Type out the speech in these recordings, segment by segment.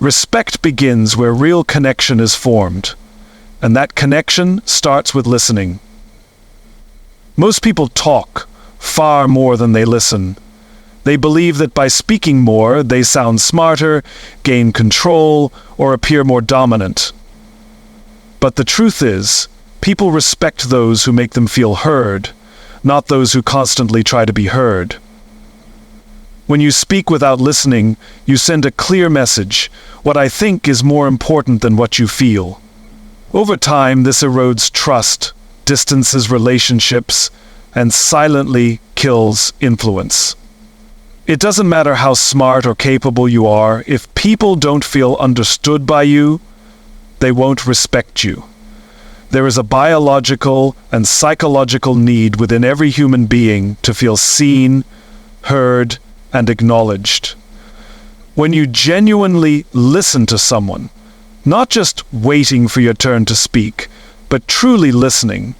Respect begins where real connection is formed, and that connection starts with listening. Most people talk far more than they listen. They believe that by speaking more, they sound smarter, gain control, or appear more dominant. But the truth is, people respect those who make them feel heard, not those who constantly try to be heard. When you speak without listening, you send a clear message. What I think is more important than what you feel. Over time, this erodes trust, distances relationships, and silently kills influence. It doesn't matter how smart or capable you are, if people don't feel understood by you, they won't respect you. There is a biological and psychological need within every human being to feel seen, heard, and acknowledged. When you genuinely listen to someone, not just waiting for your turn to speak, but truly listening,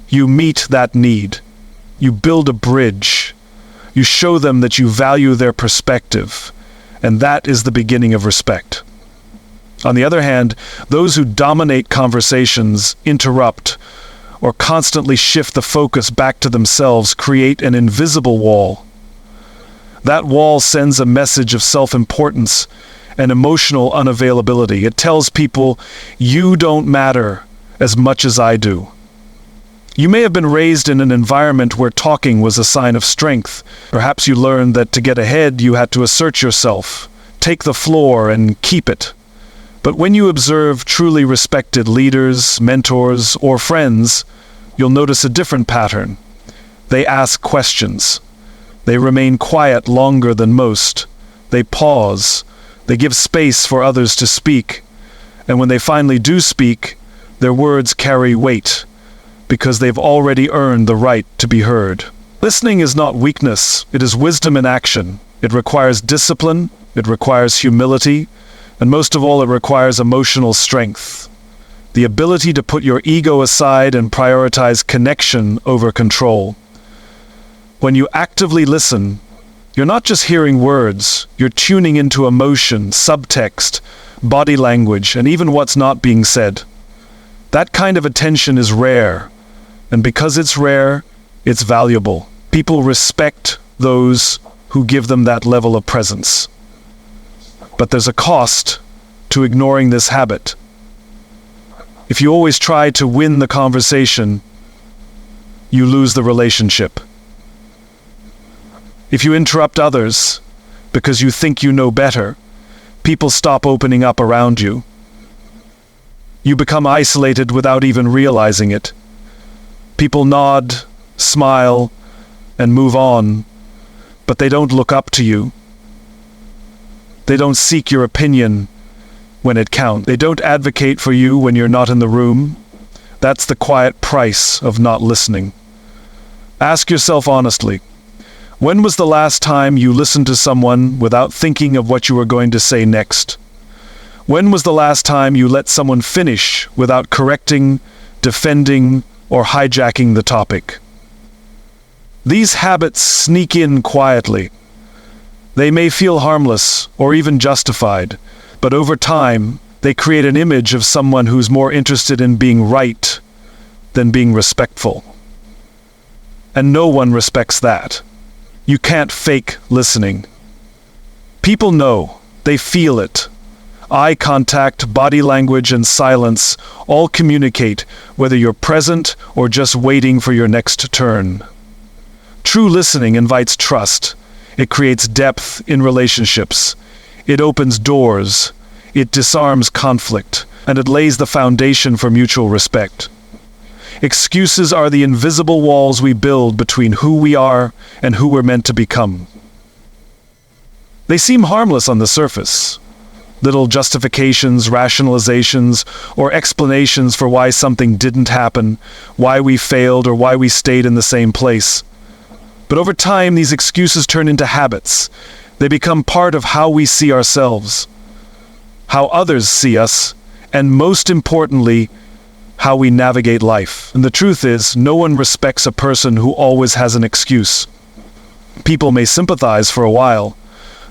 you meet that need. You build a bridge. You show them that you value their perspective, and that is the beginning of respect. On the other hand, those who dominate conversations, interrupt, or constantly shift the focus back to themselves create an invisible wall. That wall sends a message of self-importance and emotional unavailability. It tells people, you don't matter as much as I do. You may have been raised in an environment where talking was a sign of strength. Perhaps you learned that to get ahead, you had to assert yourself, take the floor, and keep it. But when you observe truly respected leaders, mentors, or friends, you'll notice a different pattern. They ask questions. They remain quiet longer than most. They pause. They give space for others to speak. And when they finally do speak, their words carry weight, because they've already earned the right to be heard. Listening is not weakness, it is wisdom in action. It requires discipline, it requires humility, and most of all, it requires emotional strength. The ability to put your ego aside and prioritize connection over control. When you actively listen, you're not just hearing words, you're tuning into emotion, subtext, body language, and even what's not being said. That kind of attention is rare, and because it's rare, it's valuable. People respect those who give them that level of presence. But there's a cost to ignoring this habit. If you always try to win the conversation, you lose the relationship. If you interrupt others because you think you know better, people stop opening up around you. You become isolated without even realizing it. People nod, smile, and move on, but they don't look up to you. They don't seek your opinion when it counts. They don't advocate for you when you're not in the room. That's the quiet price of not listening. Ask yourself honestly, when was the last time you listened to someone without thinking of what you were going to say next? When was the last time you let someone finish without correcting, defending, or hijacking the topic? These habits sneak in quietly. They may feel harmless or even justified, but over time, they create an image of someone who's more interested in being right than being respectful. And no one respects that. You can't fake listening. People know, they feel it. Eye contact, body language, and silence all communicate whether you're present or just waiting for your next turn. True listening invites trust. It creates depth in relationships. It opens doors. It disarms conflict. And it lays the foundation for mutual respect. Excuses are the invisible walls we build between who we are and who we're meant to become. They seem harmless on the surface. Little justifications, rationalizations, or explanations for why something didn't happen, why we failed, or why we stayed in the same place. But over time, these excuses turn into habits. They become part of how we see ourselves, how others see us, and most importantly, how we navigate life. And the truth is, no one respects a person who always has an excuse. People may sympathize for a while,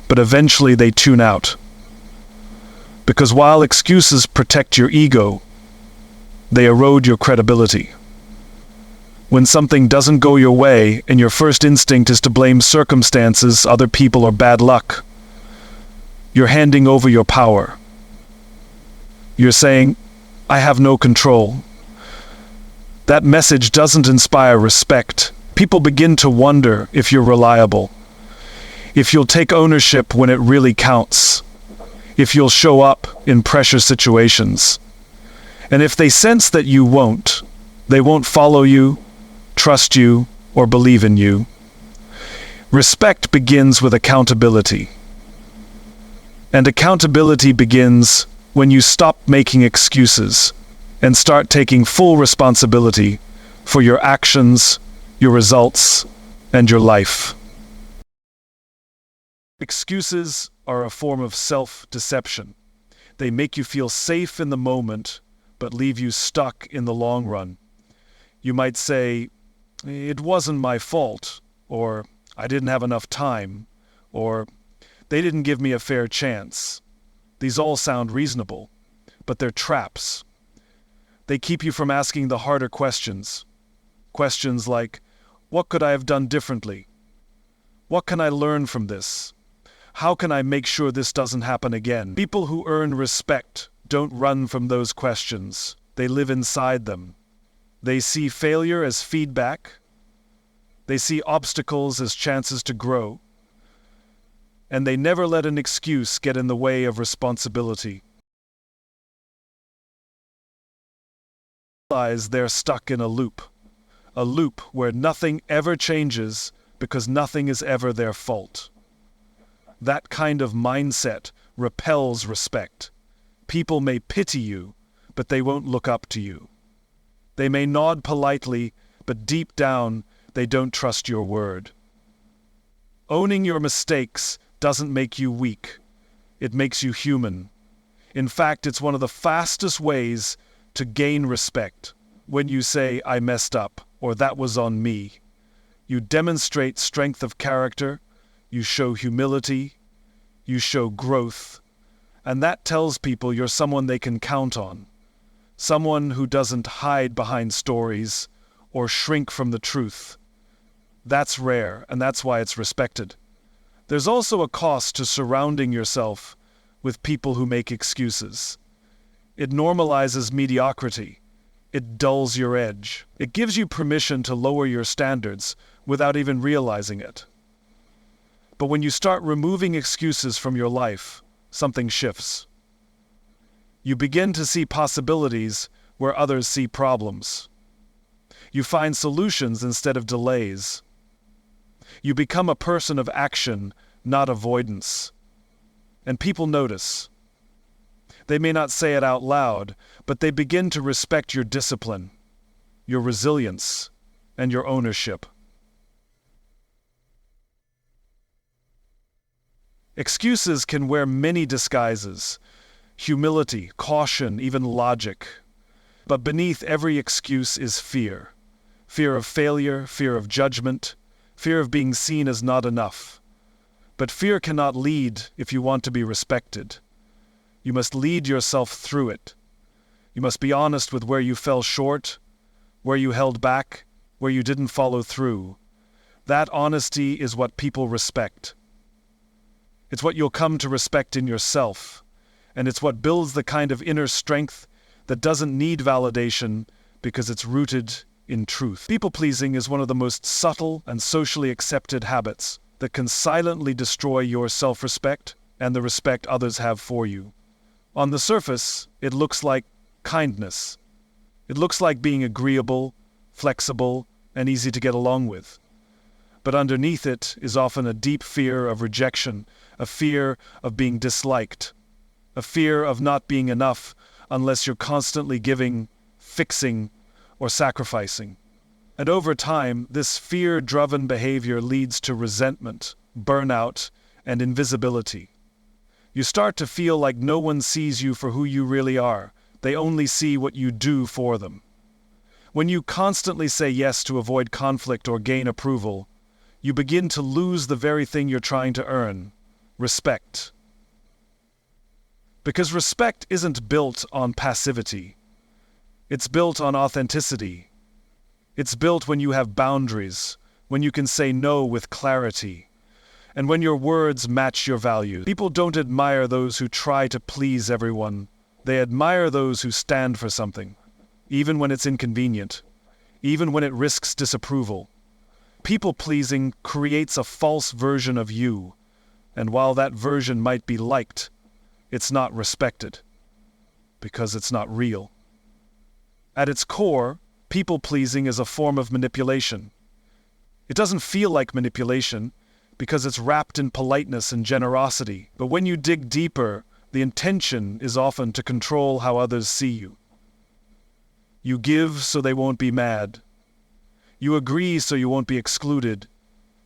but eventually they tune out. Because while excuses protect your ego, they erode your credibility. When something doesn't go your way and your first instinct is to blame circumstances, other people, or bad luck, you're handing over your power. You're saying, I have no control. That message doesn't inspire respect. People begin to wonder if you're reliable, if you'll take ownership when it really counts, if you'll show up in pressure situations. And if they sense that you won't, they won't follow you, trust you, or believe in you. Respect begins with accountability. And accountability begins when you stop making excuses and start taking full responsibility for your actions, your results, and your life. Excuses are a form of self-deception. They make you feel safe in the moment, but leave you stuck in the long run. You might say, it wasn't my fault, or I didn't have enough time, or they didn't give me a fair chance. These all sound reasonable, but they're traps. They keep you from asking the harder questions. Questions like, what could I have done differently? What can I learn from this? How can I make sure this doesn't happen again? People who earn respect don't run from those questions. They live inside them. They see failure as feedback. They see obstacles as chances to grow. And they never let an excuse get in the way of responsibility. Realize they're stuck in a loop where nothing ever changes because nothing is ever their fault. That kind of mindset repels respect. People may pity you, but they won't look up to you. They may nod politely, but deep down, they don't trust your word. Owning your mistakes doesn't make you weak. It makes you human. In fact, it's one of the fastest ways to gain respect. When you say, I messed up, or that was on me, you demonstrate strength of character, you show humility, you show growth, and that tells people you're someone they can count on. Someone who doesn't hide behind stories or shrink from the truth. That's rare, and that's why it's respected. There's also a cost to surrounding yourself with people who make excuses. It normalizes mediocrity. It dulls your edge. It gives you permission to lower your standards without even realizing it. But when you start removing excuses from your life, something shifts. You begin to see possibilities where others see problems. You find solutions instead of delays. You become a person of action, not avoidance. And people notice. They may not say it out loud, but they begin to respect your discipline, your resilience, and your ownership. Excuses can wear many disguises: humility, caution, even logic. But beneath every excuse is fear. Fear of failure, fear of judgment, fear of being seen as not enough. But fear cannot lead if you want to be respected. You must lead yourself through it. You must be honest with where you fell short, where you held back, where you didn't follow through. That honesty is what people respect. It's what you'll come to respect in yourself, and it's what builds the kind of inner strength that doesn't need validation because it's rooted in truth. People-pleasing is one of the most subtle and socially accepted habits that can silently destroy your self-respect and the respect others have for you. On the surface, it looks like kindness. It looks like being agreeable, flexible, and easy to get along with. But underneath it is often a deep fear of rejection, a fear of being disliked, a fear of not being enough unless you're constantly giving, fixing, or sacrificing. And over time, this fear-driven behavior leads to resentment, burnout, and invisibility. You start to feel like no one sees you for who you really are. They only see what you do for them. When you constantly say yes to avoid conflict or gain approval, you begin to lose the very thing you're trying to earn: respect. Because respect isn't built on passivity. It's built on authenticity. It's built when you have boundaries, when you can say no with clarity, and when your words match your values. People don't admire those who try to please everyone. They admire those who stand for something, even when it's inconvenient, even when it risks disapproval. People-pleasing creates a false version of you, and while that version might be liked, it's not respected, because it's not real. At its core, people-pleasing is a form of manipulation. It doesn't feel like manipulation because it's wrapped in politeness and generosity, but when you dig deeper, the intention is often to control how others see you. You give so they won't be mad. You agree so you won't be excluded.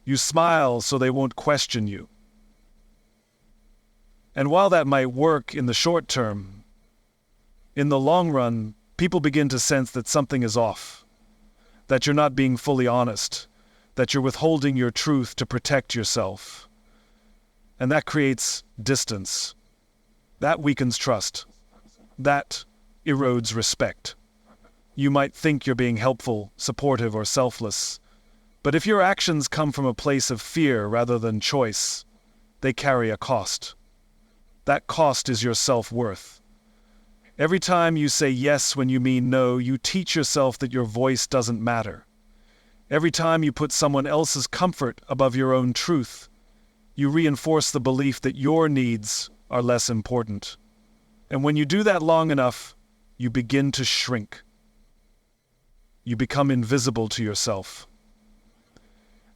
You smile so they won't question you. And while that might work in the short term, in the long run, people begin to sense that something is off, that you're not being fully honest, that you're withholding your truth to protect yourself. And that creates distance. That weakens trust. That erodes respect. You might think you're being helpful, supportive, or selfless, but if your actions come from a place of fear rather than choice, they carry a cost. That cost is your self-worth. Every time you say yes when you mean no, you teach yourself that your voice doesn't matter. Every time you put someone else's comfort above your own truth, you reinforce the belief that your needs are less important. And when you do that long enough, you begin to shrink. You become invisible to yourself.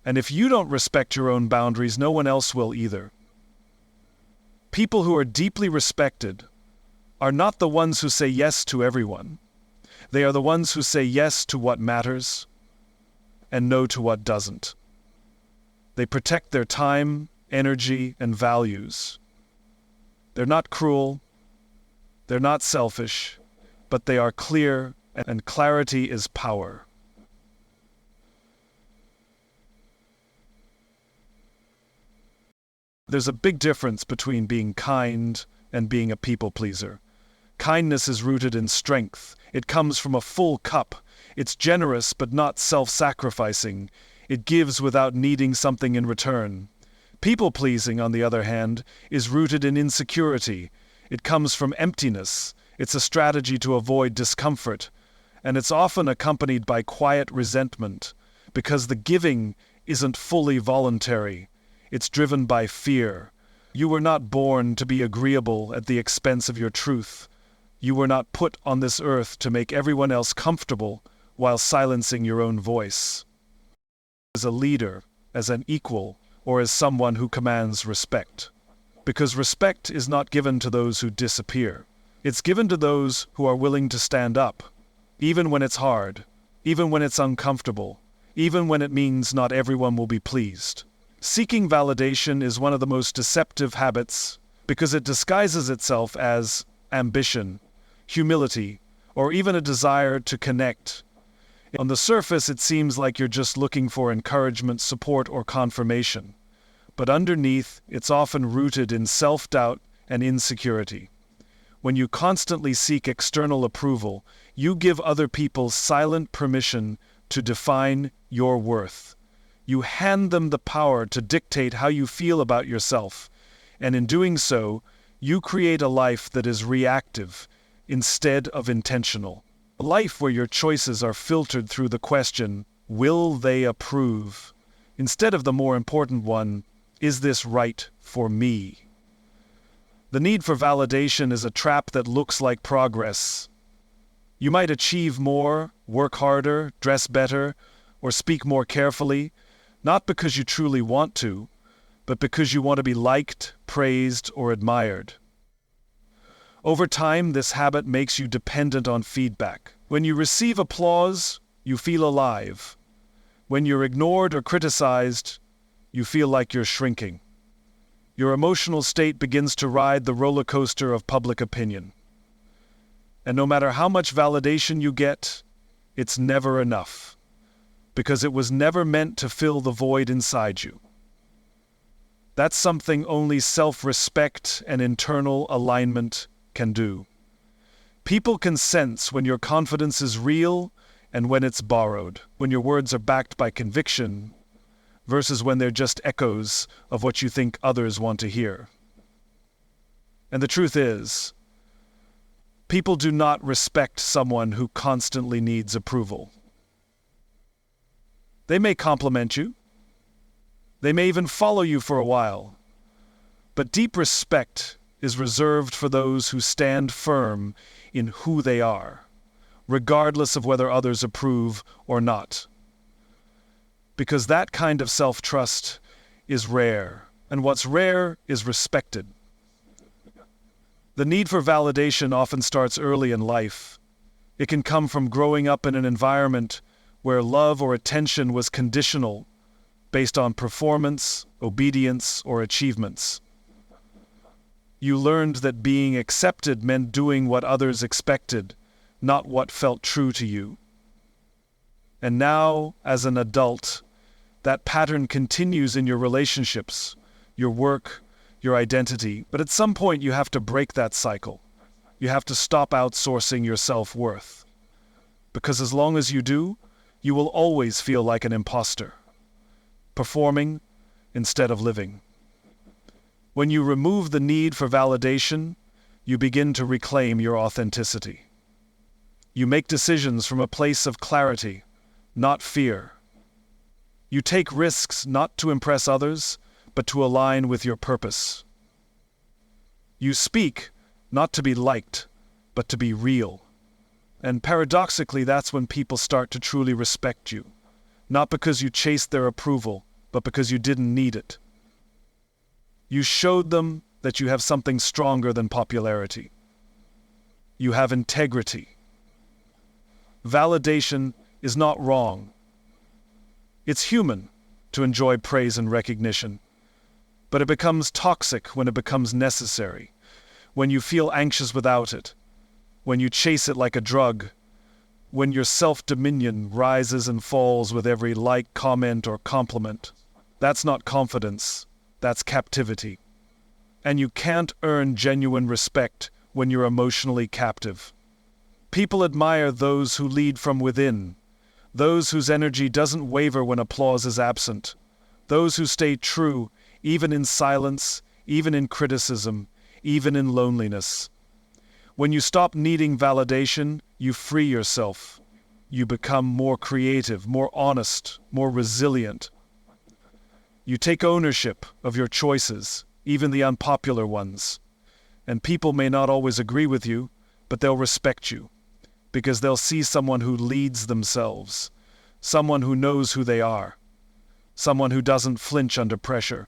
And if you don't respect your own boundaries, no one else will either. People who are deeply respected are not the ones who say yes to everyone. They are the ones who say yes to what matters and no to what doesn't. They protect their time, energy, and values. They're not cruel, they're not selfish, but they are clear, and clarity is power. There's a big difference between being kind and being a people pleaser. Kindness is rooted in strength. It comes from a full cup. It's generous but not self-sacrificing. It gives without needing something in return. People-pleasing, on the other hand, is rooted in insecurity. It comes from emptiness. It's a strategy to avoid discomfort. And it's often accompanied by quiet resentment, because the giving isn't fully voluntary. It's driven by fear. You were not born to be agreeable at the expense of your truth. You were not put on this earth to make everyone else comfortable while silencing your own voice. As a leader, as an equal, or as someone who commands respect. Because respect is not given to those who disappear. It's given to those who are willing to stand up, even when it's hard, even when it's uncomfortable, even when it means not everyone will be pleased. Seeking validation is one of the most deceptive habits because it disguises itself as ambition, humility, or even a desire to connect. On the surface, it seems like you're just looking for encouragement, support, or confirmation. But underneath, it's often rooted in self-doubt and insecurity. When you constantly seek external approval, you give other people silent permission to define your worth. You hand them the power to dictate how you feel about yourself, and in doing so, you create a life that is reactive instead of intentional. A life where your choices are filtered through the question, will they approve? Instead of the more important one, is this right for me? The need for validation is a trap that looks like progress. You might achieve more, work harder, dress better, or speak more carefully, not because you truly want to, but because you want to be liked, praised, or admired. Over time, this habit makes you dependent on feedback. When you receive applause, you feel alive. When you're ignored or criticized, you feel like you're shrinking. Your emotional state begins to ride the roller coaster of public opinion. And no matter how much validation you get, it's never enough, because it was never meant to fill the void inside you. That's something only self-respect and internal alignment can do. People can sense when your confidence is real and when it's borrowed, when your words are backed by conviction versus when they're just echoes of what you think others want to hear. And the truth is, people do not respect someone who constantly needs approval. They may compliment you. They may even follow you for a while. But deep respect is reserved for those who stand firm in who they are, regardless of whether others approve or not. Because that kind of self-trust is rare, and what's rare is respected. The need for validation often starts early in life. It can come from growing up in an environment where love or attention was conditional, based on performance, obedience, or achievements. You learned that being accepted meant doing what others expected, not what felt true to you. And now, as an adult, that pattern continues in your relationships, your work, your identity. But at some point you have to break that cycle. You have to stop outsourcing your self-worth. Because as long as you do, you will always feel like an imposter, performing instead of living. When you remove the need for validation, you begin to reclaim your authenticity. You make decisions from a place of clarity, not fear. You take risks not to impress others, but to align with your purpose. You speak not to be liked, but to be real. And paradoxically, that's when people start to truly respect you. Not because you chased their approval, but because you didn't need it. You showed them that you have something stronger than popularity. You have integrity. Validation is not wrong. It's human to enjoy praise and recognition, but it becomes toxic when it becomes necessary, when you feel anxious without it, when you chase it like a drug, when your self-dominion rises and falls with every like, comment, or compliment. That's not confidence, that's captivity. And you can't earn genuine respect when you're emotionally captive. People admire those who lead from within, those whose energy doesn't waver when applause is absent, those who stay true even in silence, even in criticism, even in loneliness. When you stop needing validation, you free yourself. You become more creative, more honest, more resilient. You take ownership of your choices, even the unpopular ones. And people may not always agree with you, but they'll respect you, because they'll see someone who leads themselves, someone who knows who they are, someone who doesn't flinch under pressure.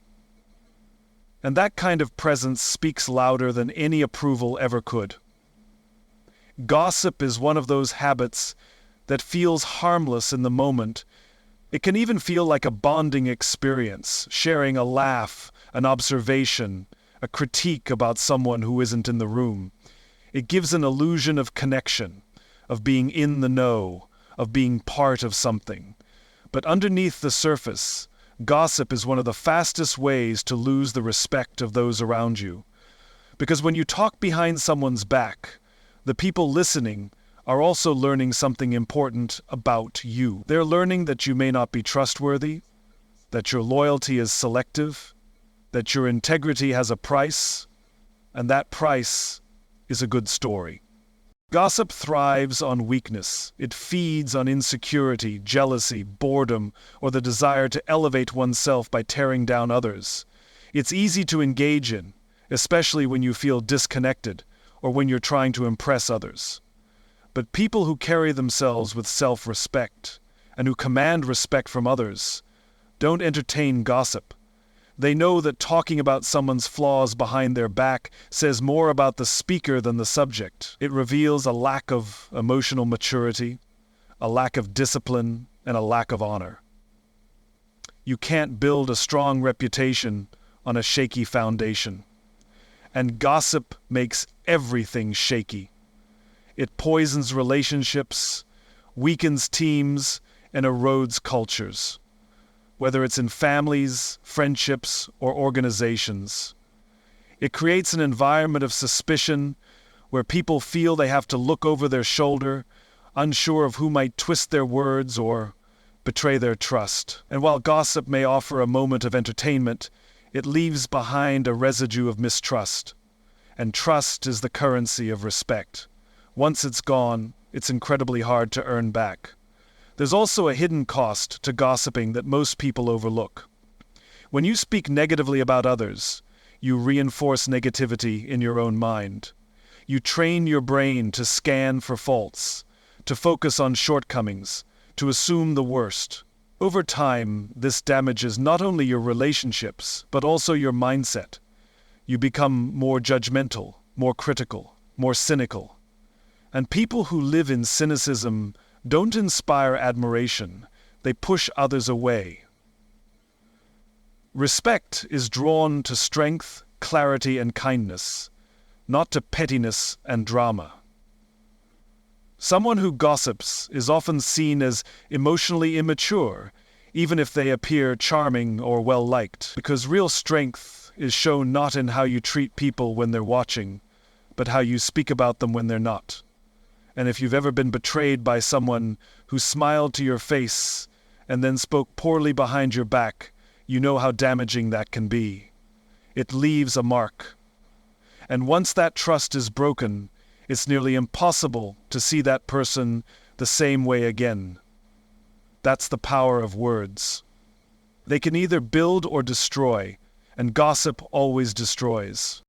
And that kind of presence speaks louder than any approval ever could. Gossip is one of those habits that feels harmless in the moment. It can even feel like a bonding experience, sharing a laugh, an observation, a critique about someone who isn't in the room. It gives an illusion of connection, of being in the know, of being part of something. But underneath the surface, gossip is one of the fastest ways to lose the respect of those around you. Because when you talk behind someone's back, the people listening are also learning something important about you. They're learning that you may not be trustworthy, that your loyalty is selective, that your integrity has a price, and that price is a good story. Gossip thrives on weakness. It feeds on insecurity, jealousy, boredom, or the desire to elevate oneself by tearing down others. It's easy to engage in, especially when you feel disconnected or when you're trying to impress others. But people who carry themselves with self-respect and who command respect from others don't entertain gossip. They know that talking about someone's flaws behind their back says more about the speaker than the subject. It reveals a lack of emotional maturity, a lack of discipline, and a lack of honor. You can't build a strong reputation on a shaky foundation. And gossip makes everything shaky. It poisons relationships, weakens teams, and erodes cultures. Whether it's in families, friendships, or organizations. It creates an environment of suspicion where people feel they have to look over their shoulder, unsure of who might twist their words or betray their trust. And while gossip may offer a moment of entertainment, it leaves behind a residue of mistrust. And trust is the currency of respect. Once it's gone, it's incredibly hard to earn back. There's also a hidden cost to gossiping that most people overlook. When you speak negatively about others, you reinforce negativity in your own mind. You train your brain to scan for faults, to focus on shortcomings, to assume the worst. Over time, this damages not only your relationships, but also your mindset. You become more judgmental, more critical, more cynical. And people who live in cynicism don't inspire admiration, they push others away. Respect is drawn to strength, clarity, and kindness, not to pettiness and drama. Someone who gossips is often seen as emotionally immature, even if they appear charming or well-liked, because real strength is shown not in how you treat people when they're watching, but how you speak about them when they're not. And if you've ever been betrayed by someone who smiled to your face and then spoke poorly behind your back, you know how damaging that can be. It leaves a mark. And once that trust is broken, it's nearly impossible to see that person the same way again. That's the power of words. They can either build or destroy, and gossip always destroys.